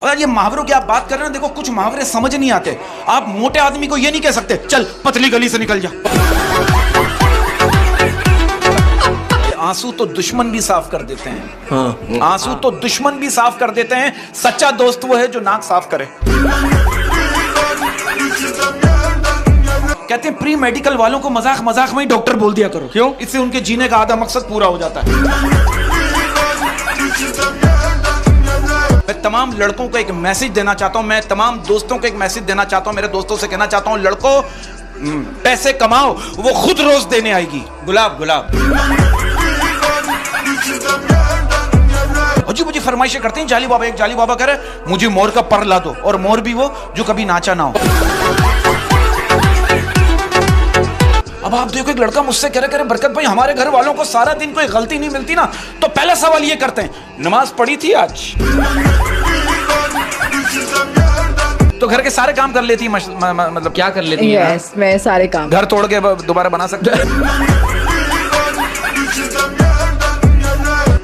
पता ये मुहावरों की आप बात कर रहे हैं, देखो कुछ मुहावरे समझ नहीं आते। आप मोटे आदमी को ये नहीं कह सकते चल पतली गली से निकल जा। आंसू तो दुश्मन भी साफ कर देते हैं। हाँ। आंसू तो दुश्मन भी साफ कर देते हैं, सच्चा दोस्त वो है जो नाक साफ करे। कहते हैं प्री मेडिकल वालों को मजाक मजाक में ही डॉक्टर बोल दिया करो। क्यों? इससे उनके जीने का आधा मकसद पूरा हो जाता है। मैं तमाम लड़कों को एक मैसेज देना चाहता हूं, मैं तमाम दोस्तों को एक मैसेज देना चाहता हूं, मेरे दोस्तों से कहना चाहता हूं, लड़कों पैसे कमाओ, वो खुद रोज देने आएगी। गुलाब गुलाब अजी मुझे फरमाइशें करते हैं जाली बाबा। एक जाली बाबा कह रहे मुझे मोर का पर ला दो, और मोर भी वो जो कभी नाचा ना हो। अब आप देखो एक लड़का मुझसे कह रहे बरकत भाई हमारे घर वालों को सारा दिन कोई गलती नहीं मिलती ना, तो पहला सवाल ये करते हैं नमाज पढ़ी थी आज? तो घर के सारे काम कर लेती है, मतलब क्या कर लेती है? yes, मैं सारे काम घर तोड़ के दोबारा बना सकते हैं।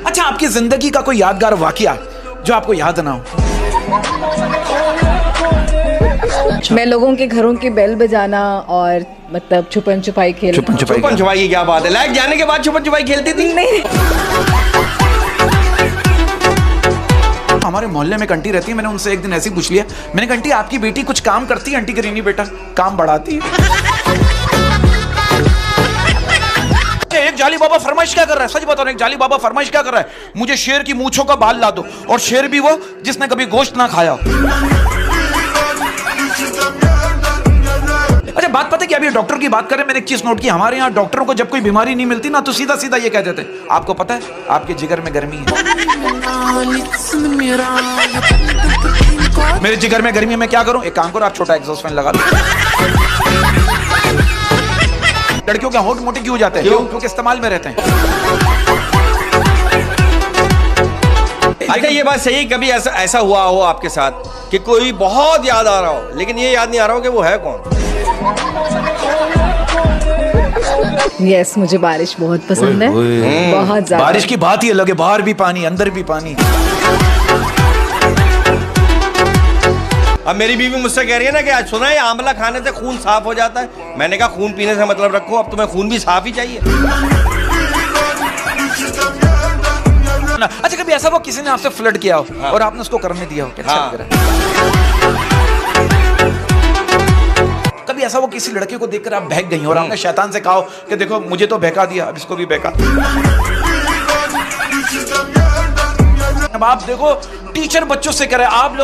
अच्छा आपकी जिंदगी का कोई यादगार वाकया जो आपको याद ना हो? मैं लोगों के घरों की बेल बजाना और मतलब छुपन छुपाई खेलना। छुपन छुपाई की क्या बात है? लाइट जाने के बाद छुपन छुपाई खेलती थी? नहीं। हमारे मोहल्ले में एक आंटी रहती है, मैंने उनसे एक दिन ऐसे ही पूछ लिया, मैंने कहा आंटी आपकी बेटी कुछ काम करती है? आंटी कह रही नहीं बेटा, काम बढ़ाती है। एक जाली बाबा फरमाइश क्या कर रहा है? सच बताओ, एक जाली बाबा फरमाइश क्या कर रहा है? मुझे शेर की मूंछों का बाल ला दो, और शेर भी वो जिसने कभी गोश्त ना खाया हो। अच्छा बात पता है कि अभी डॉक्टर की बात करें, मैंने एक चीज नोट की, हमारे यहाँ डॉक्टरों को जब कोई बीमारी नहीं मिलती ना तो सीधा सीधा ये कह देते हैं आपको पता है आपके जिगर में गर्मी है। मेरे जिगर में गर्मी है, मैं क्या करूं? एक काम करो आप छोटा एग्जॉस्ट फैन लगा लो। लड़कियों के होंठ मोटे क्यों हो जाते हैं? क्योंकि इस्तेमाल में रहते हैं। अच्छा ये बात सही है, कभी ऐसा हुआ हो आपके साथ कि कोई बहुत याद आ रहा हो लेकिन ये याद नहीं आ रहा हो कि वो है कौन? यस, मुझे बारिश बहुत पसंद है, बहुत ज्यादा। बारिश की बात ही अलग है, बाहर भी पानी अंदर भी पानी। अब मेरी बीवी मुझसे कह रही है ना कि आज सुना है आंवला खाने से खून साफ हो जाता है। मैंने कहा खून पीने से मतलब रखो, अब तुम्हें खून भी साफ ही चाहिए। अच्छा कभी ऐसा वो किसी ने आपसे फ्लर्ट किया हो और आपने उसको करने दिया हो? कैसा लग रहा है? कभी ऐसा वो किसी लड़के को देखकर आप बहक गई हो और आपने शैतान से कहा कि देखो मुझे तो बहका दिया, अब इसको भी बहका। अब आप देखो टीचर बच्चों से कह रहे आप लोग